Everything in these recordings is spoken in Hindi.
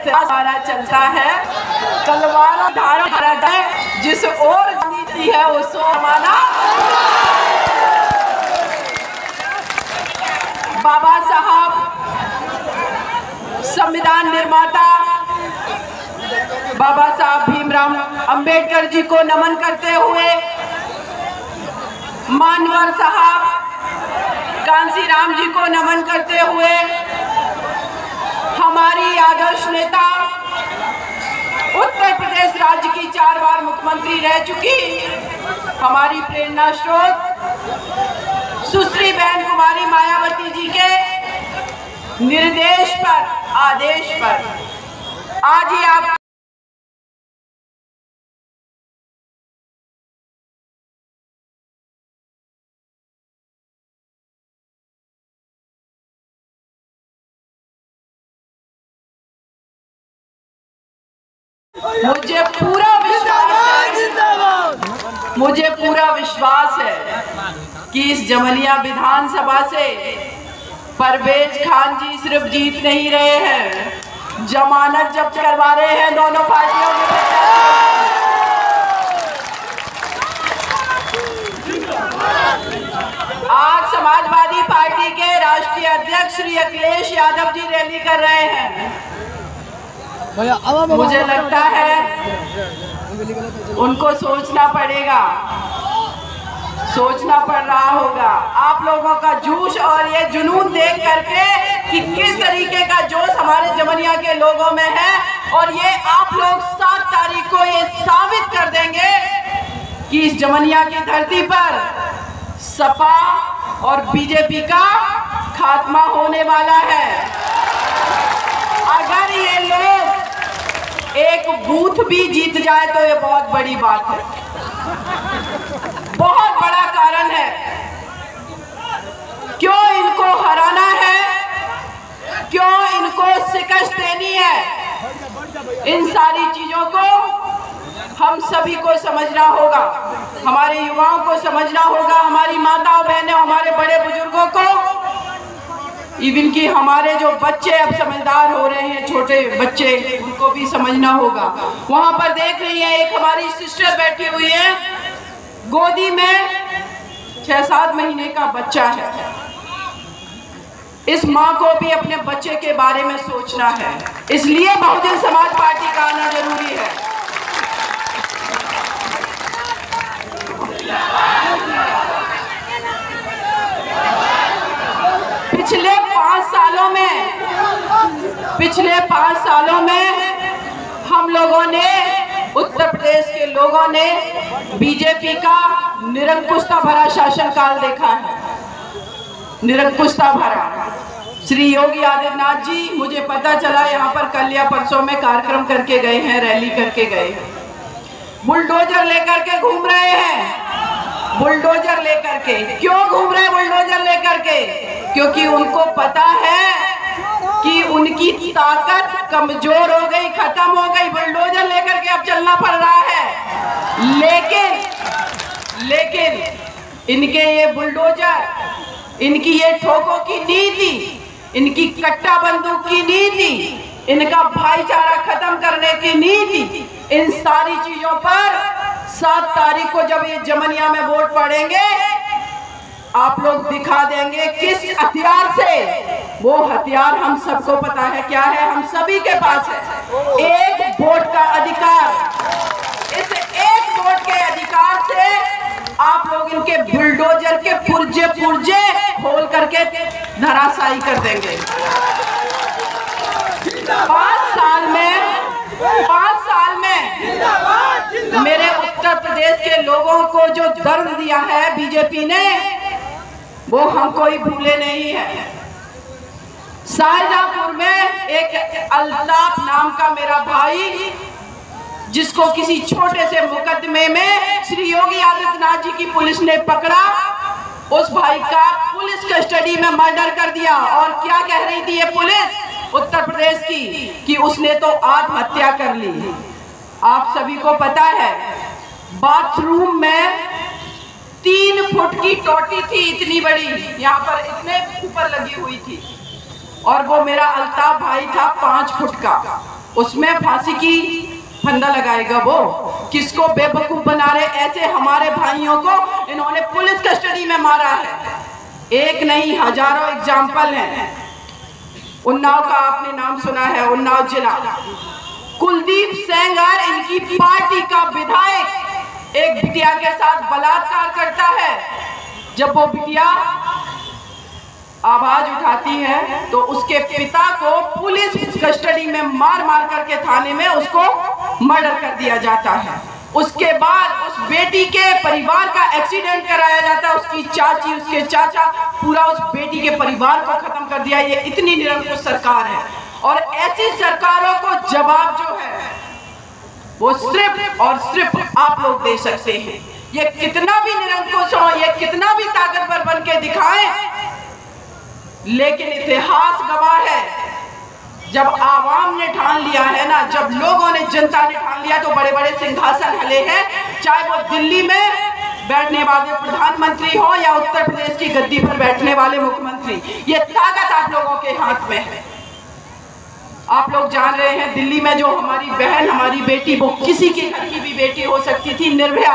इतिहास चलता है, तलवार धारण है, जिस ओर नीति है उस ओर हमारा। बाबा साहब संविधान निर्माता बाबा साहब भीमराव अंबेडकर जी को नमन करते हुए, मानवर साहब कांसीराम जी को नमन करते हुए, हमारी आदर्श नेता उत्तर प्रदेश राज्य की 4 बार मुख्यमंत्री रह चुकी हमारी प्रेरणा स्रोत सुश्री बहन कुमारी मायावती जी के निर्देश पर, आदेश पर आज ही आप मुझे पूरा विश्वास है कि इस जमलिया विधानसभा से परवेज खान जी सिर्फ जीत नहीं रहे हैं, जमानत जब्त करवा रहे हैं दोनों पार्टियों के। आज समाजवादी पार्टी के राष्ट्रीय अध्यक्ष श्री अखिलेश यादव जी रैली कर रहे हैं। मुझे लगता है उनको सोचना पड़ेगा, सोचना पड़ रहा होगा आप लोगों का जोश और ये जुनून देख करके कि किस तरीके का जोश हमारे जमनिया के लोगों में है। और ये आप लोग 7 तारीख को ये साबित कर देंगे कि इस जमनिया की धरती पर सपा और बीजेपी का खात्मा होने वाला है। अगर ये लोग एक बूथ भी जीत जाए तो ये बहुत बड़ी बात है, बहुत बड़ा कारण है। क्यों इनको हराना है, क्यों इनको शिकस्त देनी है, इन सारी चीजों को हम सभी को समझना होगा, हमारे युवाओं को समझना होगा, हमारी माताओं बहनों, हमारे बड़े बुजुर्गों को, इवन कि हमारे जो बच्चे अब समझदार हो रहे हैं, छोटे बच्चे, उनको भी समझना होगा। वहां पर देख रही है एक हमारी सिस्टर बैठी हुई है, गोदी में 6-7 महीने का बच्चा है। इस माँ को भी अपने बच्चे के बारे में सोचना है, इसलिए बहुजन समाज पार्टी का आना जरूरी है। पिछले 5 सालों में हम लोगों ने, उत्तर प्रदेश के लोगों ने बीजेपी का निरंकुशता भरा शासनकाल देखा है, निरंकुशता भरा। श्री योगी आदित्यनाथ जी, मुझे पता चला यहाँ पर कल या परसों में कार्यक्रम करके गए हैं, रैली करके गए हैं, बुलडोजर लेकर के घूम रहे हैं, बुलडोजर लेकर के। क्यों घूम रहे हैं बुलडोजर लेकर के? क्योंकि उनको पता है कि उनकी ताकत कमजोर हो गई, खत्म हो गई, बुलडोजर लेकर के अब चलना पड़ रहा है। लेकिन इनके ये बुलडोजर, इनकी ये ठोकों की नीति, इनकी कट्टा बंदूक की नीति, इनका भाईचारा खत्म करने की नीति, इन सारी चीजों पर 7 तारीख को जब ये जमनिया में वोट पड़ेंगे, आप लोग दिखा देंगे किस हथियार से। वो हथियार हम सबको पता है क्या है, हम सभी के पास है, एक वोट का अधिकार। इस एक वोट के अधिकार से आप लोग इनके बुलडोजर के पुर्जे खोल करके धराशायी कर देंगे। 5 साल में मेरे उत्तर प्रदेश के लोगों को जो दर्द दिया है बीजेपी ने, वो हम कोई भूले नहीं है। शाहजहांपुर में एक अल्ताफ नाम का मेरा भाई, जिसको किसी छोटे से मुकदमे में श्री योगी आदित्यनाथ जी की पुलिस ने पकड़ा, उस भाई का पुलिस कस्टडी में मर्डर कर दिया। और क्या कह रही थी ये पुलिस उत्तर प्रदेश की कि उसने तो आत्महत्या कर ली। आप सभी को पता है, बाथरूम में 3 फुट की टोटी थी, इतनी बड़ी, यहाँ पर इतने ऊपर लगी हुई थी, और वो मेरा अल्ताफ भाई था 5 फुट का। उसमें फांसी की फंदा लगाएगा वो? किसको बेवकूफ बना रहे? ऐसे हमारे भाइयों को इन्होंने पुलिस कस्टडी में मारा है। एक नहीं, हजारों एग्जाम्पल हैं। उन्नाव का आपने नाम सुना है, उन्नाव जिला। कुलदीप सेंगर इनकी पार्टी का विधायक एक बिटिया के साथ बलात्कार करता है। जब वो बिटिया आवाज उठाती है तो उसके पिता को पुलिस कस्टडी में मार मार करके थाने में उसको मर्डर कर दिया जाता है। उसके बाद उस बेटी के परिवार का एक्सीडेंट कराया जाता है। उसकी चाची, उसके चाचा, पूरा उस बेटी के परिवार को खत्म कर दिया। ये इतनी निरंकुश सरकार है। और ऐसी सरकारों को जवाब जो है वो सिर्फ और सिर्फ आप लोग दे सकते हैं। ये कितना भी निरंकुश हो, ये कितना भी ताकतवर बन के दिखाएं, लेकिन इतिहास गवाह है, जब आवाम ने ठान लिया है ना, जब लोगों ने, जनता ने ठान लिया, तो बड़े बड़े सिंहासन हिले हैं। चाहे वो दिल्ली में बैठने वाले प्रधानमंत्री हो या उत्तर प्रदेश की गद्दी पर बैठने वाले मुख्यमंत्री, ये ताकत आप लोगों के हाथ में है। आप लोग जान रहे हैं दिल्ली में जो हमारी बहन, हमारी बेटी, वो किसी के घर की भी बेटी हो सकती थी, निर्भया,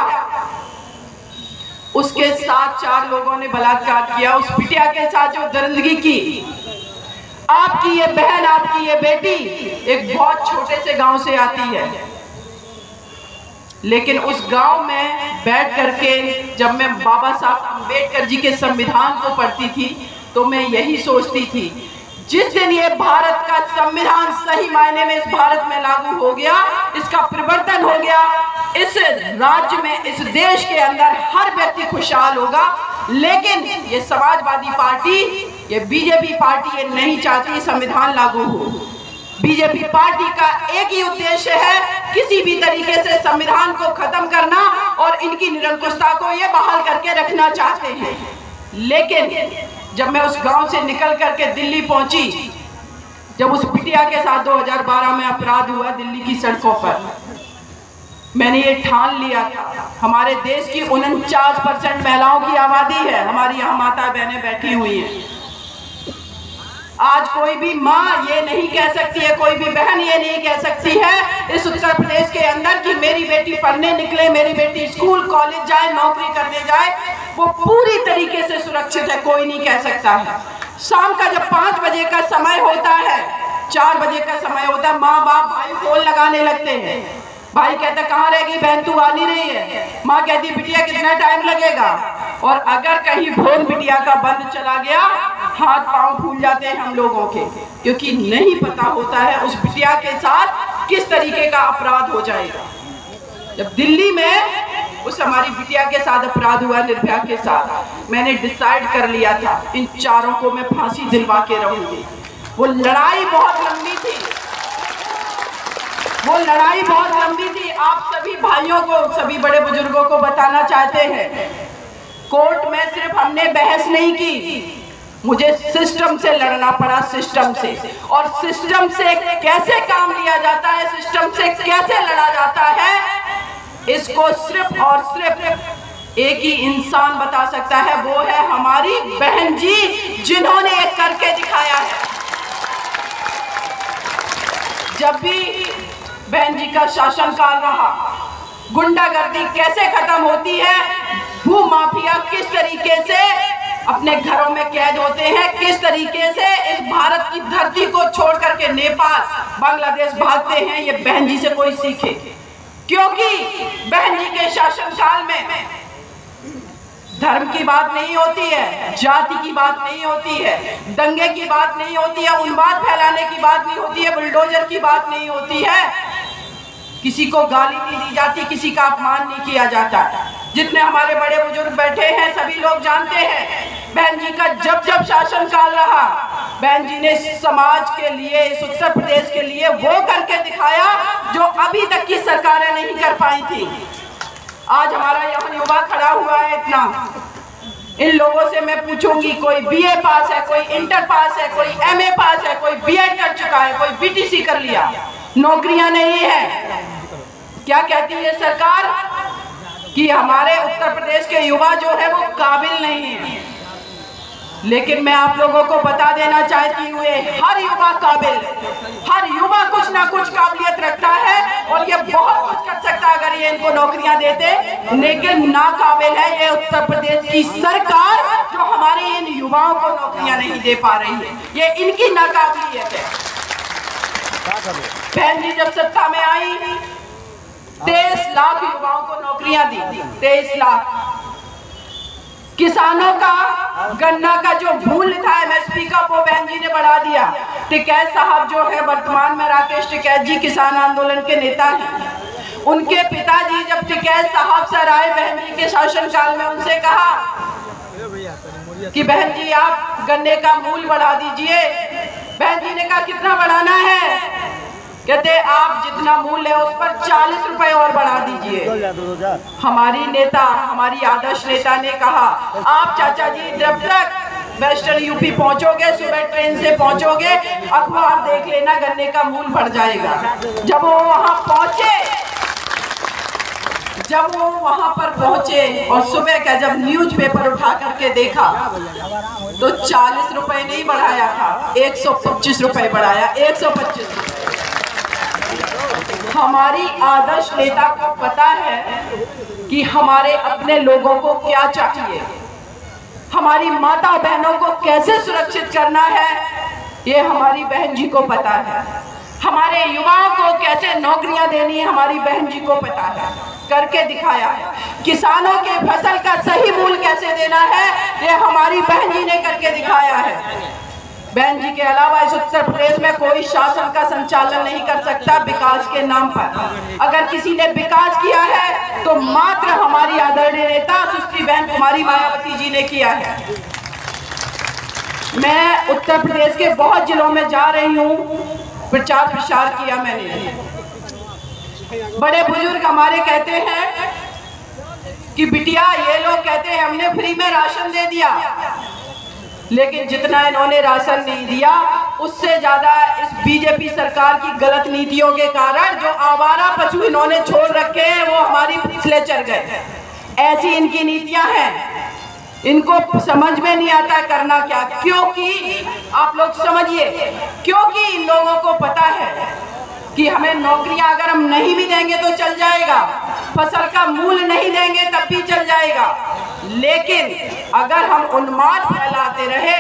उसके साथ 4 लोगों ने बलात्कार किया। उस बिटिया के साथ जो दरिंदगी की, आपकी ये बहन, आपकी ये बेटी एक बहुत छोटे से गांव से आती है, लेकिन उस गांव में बैठ करके जब मैं बाबा साहब अम्बेडकर जी के संविधान को पढ़ती थी तो मैं यही सोचती थी, जिस दिन ये भारत का संविधान सही मायने में इस भारत में लागू हो गया, इसका परिवर्तन हो गया, इस राज्य में, इस देश के अंदर हर व्यक्ति खुशहाल होगा। लेकिन ये समाजवादी पार्टी, ये बीजेपी पार्टी ये नहीं चाहती संविधान लागू हो। बीजेपी पार्टी का एक ही उद्देश्य है, किसी भी तरीके से संविधान को खत्म करना और इनकी निरंकुशता को ये बहाल करके रखना चाहते हैं। लेकिन जब मैं उस गांव से निकल करके दिल्ली पहुंची, जब उस बिटिया के साथ 2012 में अपराध हुआ दिल्ली की सड़कों पर, मैंने ये ठान लिया था, हमारे देश की 49% महिलाओं की आबादी है, हमारी यहाँ माता बहनें बैठी हुई हैं। आज कोई भी माँ ये नहीं कह सकती है, कोई भी बहन ये नहीं कह सकती है इस उत्तर प्रदेश के अंदर कि मेरी बेटी पढ़ने निकले, मेरी बेटी स्कूल कॉलेज जाए, नौकरी करने जाए, वो पूरी तरीके से सुरक्षित है, कोई नहीं कह सकता है। शाम का जब 5 बजे का समय होता है, 4 बजे का समय होता है, माँ बाप भाई फोन लगाने लगते हैं। भाई कहता कहाँ रहेगी बहन, तू आ नहीं रही है। माँ कहती बिटिया कितना टाइम लगेगा। और अगर कहीं फोन बिटिया का बंद चला गया, हाथ पांव फूल जाते हैं हम लोगों के, क्योंकि नहीं पता होता है उस बिटिया के साथ किस तरीके का अपराध हो जाएगा। जब दिल्ली में उस हमारी बिटिया के साथ अपराध हुआ, निर्भया के साथ, मैंने डिसाइड कर लिया था इन 4 को मैं फांसी दिलवा के रहूंगी। वो लड़ाई बहुत लंबी थी, वो लड़ाई बहुत लंबी थी। आप सभी भाइयों को, सभी बड़े बुजुर्गों को बताना चाहते हैं, कोर्ट में सिर्फ हमने बहस नहीं की, मुझे सिस्टम से लड़ना पड़ा, सिस्टम से। और सिस्टम से कैसे काम लिया जाता है, सिस्टम से कैसे लड़ा जाता है, इसको सिर्फ और सिर्फ एक ही इंसान बता सकता है, वो है हमारी बहन जी, जिन्होंने एक करके दिखाया है। जब भी बहन जी का शासनकाल रहा, गुंडागर्दी कैसे खत्म होती है, भू माफिया किस तरीके से अपने घरों में कैद होते हैं, किस तरीके से इस भारत की धरती को छोड़ करके नेपाल, बांग्लादेश भागते हैं, ये बहन जी से कोई सीखे। क्योंकि बहन जी के शासनकाल में धर्म की बात नहीं होती है, जाति की बात नहीं होती है, दंगे की बात नहीं होती है, उन्माद फैलाने की बात नहीं होती है, बुलडोजर की बात नहीं होती है, किसी को गाली नहीं दी जाती, किसी का अपमान नहीं किया जाता। जितने हमारे बड़े बुजुर्ग बैठे हैं सभी लोग जानते हैं, बहन जी का जब जब शासनकाल रहा, बहन जी ने समाज के लिए, इस उत्तर प्रदेश के लिए वो करके दिखाया जो अभी तक की सरकारें नहीं कर पाई थी। आज हमारा यहाँ युवा खड़ा हुआ है इतना, इन लोगों से मैं पूछूंगी, कोई बीए पास है, कोई इंटर पास है, कोई एमए पास है, कोई बीएड कर चुका है, कोई बीटीसी कर लिया, नौकरियां नहीं है। क्या कहती है सरकार कि हमारे उत्तर प्रदेश के युवा जो है वो काबिल नहीं है। लेकिन मैं आप लोगों को बता देना चाहती हूँ हर युवा काबिल, हर युवा कुछ ना कुछ काबिलियत रखता है और ये बहुत कुछ कर सकता है अगर ये इनको नौकरियां देते, लेकिन नाकाबिल है ये उत्तर प्रदेश की सरकार जो हमारे इन युवाओं को नौकरियां नहीं दे पा रही है। ये इनकी नाकाबिलियत है। बहन जी जब सत्ता में आई 23 लाख युवाओं को नौकरियां दी, 23 लाख। किसानों का गन्ना का जो मूल्य था MSP का वो बहन जी ने बढ़ा दिया। टिकैत साहब जो है वर्तमान में राकेश टिकैत जी किसान आंदोलन के नेता हैं, उनके पिताजी जब टिकैत साहब सर आए बहन जी के शासनकाल में, उनसे कहा कि बहन जी आप गन्ने का मूल्य बढ़ा दीजिए। बहन जी ने कहा कितना बढ़ाना है? कहते आप जितना मूल्य है उस पर 40 रुपए और बढ़ा दीजिए। हमारी नेता, हमारी आदर्श नेता ने कहा आप चाचा जी जब तक वेस्टर्न यूपी पहुंचोगे, सुबह ट्रेन से पहुंचोगे, अखबार देख लेना गन्ने का मूल्य बढ़ जाएगा। जब वो वहां पहुंचे और सुबह का जब न्यूज़पेपर उठा करके देखा तो 40 रुपए नहीं बढ़ाया था, 125 रुपए बढ़ाया, 125 रुपए। हमारी आदर्श नेता को पता है कि हमारे अपने लोगों को क्या चाहिए, हमारी माता बहनों को कैसे सुरक्षित करना है, ये हमारी बहन जी को पता है। हमारे युवाओं को कैसे नौकरियां देनी है, हमारी बहन जी को पता है, करके दिखाया है। किसानों के फसल का सही मूल्य कैसे देना है, ये हमारी बहन जी ने करके दिखाया है। बहन जी के अलावा इस उत्तर प्रदेश में कोई शासन का संचालन नहीं कर सकता विकास के नाम पर। अगर किसी ने विकास किया है तो मात्र हमारी आदरणीय नेता सुश्री बहन कुमारी मायावती जी ने किया है। मैं उत्तर प्रदेश के बहुत जिलों में जा रही हूँ, प्रचार प्रसार किया मैंने। बड़े बुजुर्ग हमारे कहते हैं कि बिटिया ये लोग कहते हैं हमने फ्री में राशन दे दिया, लेकिन जितना इन्होंने राशन नहीं दिया उससे ज्यादा इस बीजेपी सरकार की गलत नीतियों के कारण जो आवारा पशु इन्होंने छोड़ रखे हैं वो हमारी पिछले चढ़ गए। ऐसी इनकी नीतियां हैं, इनको समझ में नहीं आता करना क्या। क्योंकि आप लोग समझिए, क्योंकि इन लोगों को पता है कि हमें नौकरियां अगर हम नहीं भी देंगे तो चल जाएगा, फसल का मूल्य नहीं देंगे तब भी चल जाएगा, लेकिन अगर हम उन्माद फैलाते रहे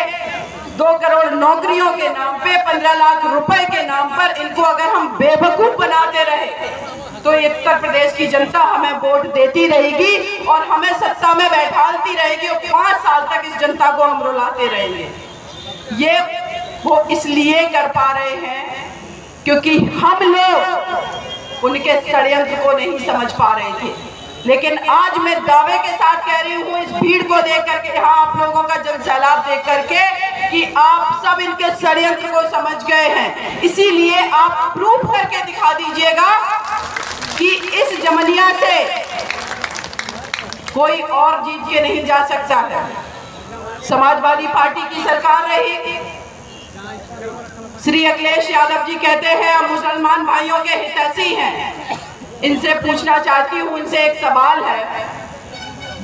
2 करोड़ नौकरियों के नाम पे, 15 लाख रुपए के नाम पर इनको अगर हम बेवकूफ बनाते रहे तो उत्तर प्रदेश की जनता हमें वोट देती रहेगी और हमें सत्ता में बैठालती रहेगी और 5 साल तक इस जनता को हम रुलाते रहेंगे। ये वो इसलिए कर पा रहे हैं क्योंकि हम लोग उनके षड्यंत्र को नहीं समझ पा रहे थे। लेकिन आज मैं दावे के साथ कह रही हूँ इस भीड़ को देख करके, यहाँ आप लोगों का जन सैलाब देख करके, कि आप सब इनके षड्यंत्र को समझ गए हैं। इसीलिए आप प्रूफ करके दिखा दीजिएगा कि इस जमनिया से कोई और जीत के नहीं जा सकता है। समाजवादी पार्टी की सरकार रही, श्री अखिलेश यादव जी कहते हैं हम मुसलमान भाइयों के हितैषी हैं। इनसे पूछना चाहती हूँ, इनसे एक सवाल है,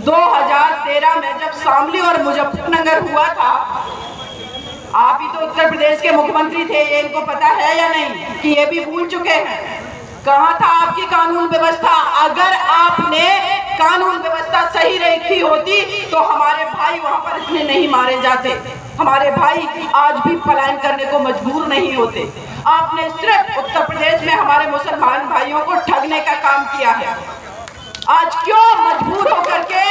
2013 में जब शामली और मुजफ्फरनगर हुआ था, आप ही तो उत्तर प्रदेश के मुख्यमंत्री थे, ये इनको पता है या नहीं कि ये भी भूल चुके हैं? कहाँ था आपकी कानून व्यवस्था? अगर आपने कानून व्यवस्था सही रखी होती तो हमारे भाई वहां पर इतने नहीं मारे जाते, हमारे भाई आज भी पलायन करने को मजबूर नहीं होते। आपने सिर्फ उत्तर प्रदेश में हमारे मुसलमान भाइयों को ठगने का काम किया है। आज क्यों मजबूर होकर के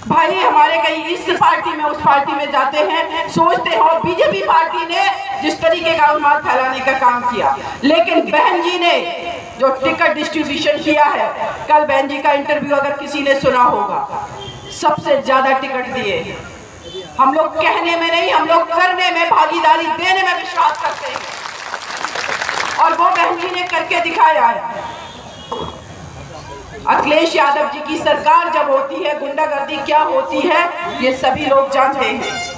भाई हमारे कहीं इस पार्टी में उस पार्टी में जाते हैं, सोचते हो बीजेपी पार्टी ने जिस तरीके का उन्माद फैलाने का काम किया, लेकिन बहन जी ने जो टिकट डिस्ट्रीब्यूशन किया है, कल बहन जी का इंटरव्यू अगर किसी ने सुना होगा, सबसे ज्यादा टिकट दिए। हम लोग कहने में नहीं, हम लोग करने में, भागीदारी देने में विश्वास करते हैं और वो बहन जी ने करके दिखाया है। अखिलेश यादव जी की सरकार जब होती है गुंडागर्दी क्या होती है ये सभी लोग जानते हैं।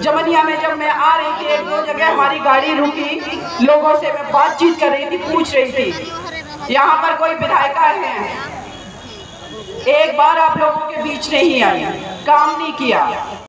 जमनिया में जब मैं आ रही थी, 1-2 जगह हमारी गाड़ी रुकी, लोगों से मैं बातचीत कर रही थी, पूछ रही थी यहाँ पर कोई विधायिका है, एक बार आप लोगों के बीच नहीं आई, काम नहीं किया।